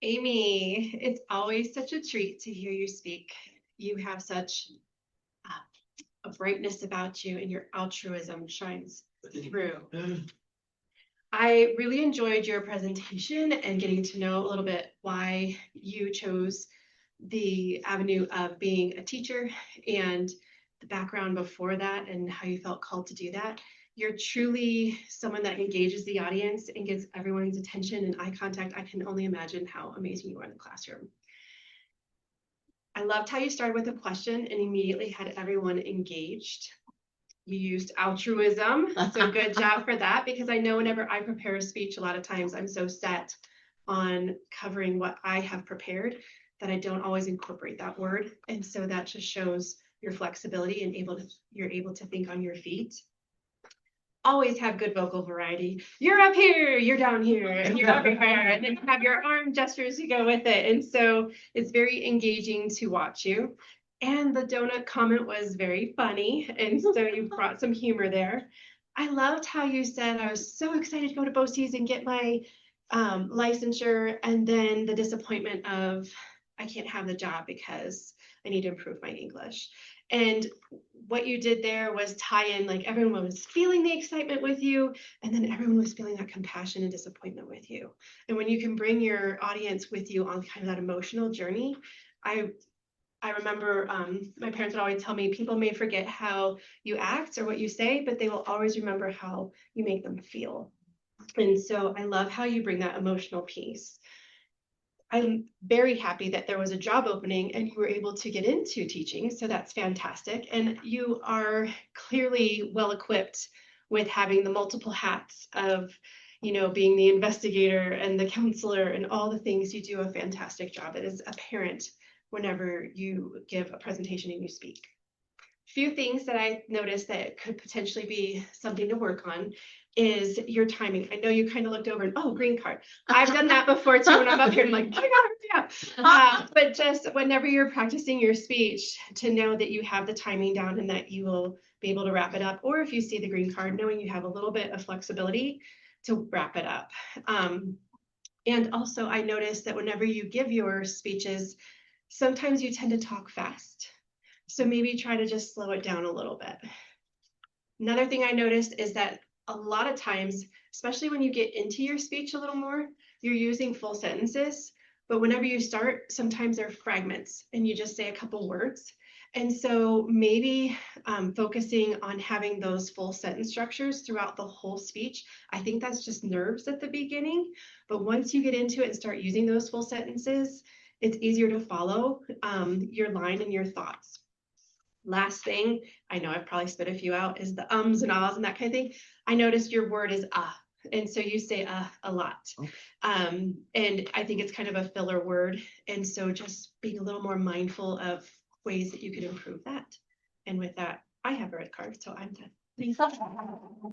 Amy, it's always such a treat to hear you speak. You have such a brightness about you, and your altruism shines through. I really enjoyed your presentation and getting to know a little bit why you chose the avenue of being a teacher and the background before that and how you felt called to do that. You're truly someone that engages the audience and gets everyone's attention and eye contact. I can only imagine how amazing you are in the classroom. I loved how you started with a question and immediately had everyone engaged. You used altruism, so good job for that, because I know whenever I prepare a speech, a lot of times I'm so set on covering what I have prepared that I don't always incorporate that word. And so that just shows your flexibility and you're able to think on your feet. Always have good vocal variety. You're up here, you're down here, and you're everywhere, and then you have your arm gestures to go with it. And so it's very engaging to watch you. And the donut comment was very funny. And so you brought some humor there. I loved how you said, I was so excited to go to BOCES and get my licensure. And then the disappointment of, I can't have the job because I need to improve my English. And what you did there was tie in, like everyone was feeling the excitement with you, and then everyone was feeling that compassion and disappointment with you. And when you can bring your audience with you on kind of that emotional journey, I remember my parents would always tell me people may forget how you act or what you say, but they will always remember how you make them feel. And so I love how you bring that emotional piece. I'm very happy that there was a job opening and you were able to get into teaching. So that's fantastic. And you are clearly well equipped with having the multiple hats of, being the investigator and the counselor and all the things. You do a fantastic job. It is apparent whenever you give a presentation and you speak. Few things that I noticed that could potentially be something to work on is your timing. I know you kind of looked over and, oh, green card. I've done that before too when I'm up here. I'm like, oh my God, yeah. But just whenever you're practicing your speech, to know that you have the timing down and that you will be able to wrap it up. Or if you see the green card, knowing you have a little bit of flexibility to wrap it up. And also, I noticed that whenever you give your speeches, sometimes you tend to talk fast. So maybe try to just slow it down a little bit. Another thing I noticed is that a lot of times, especially when you get into your speech a little more, you're using full sentences. But whenever you start, sometimes they're fragments and you just say a couple words. And so maybe focusing on having those full sentence structures throughout the whole speech. I think that's just nerves at the beginning. But once you get into it and start using those full sentences, it's easier to follow your line and your thoughts. Last thing, I know I've probably spit a few out, is the ums and ahs and that kind of thing. I noticed your word is and so you say a lot. And I think it's kind of a filler word. And so just being a little more mindful of ways that you could improve that. And with that, I have a red card, so I'm done.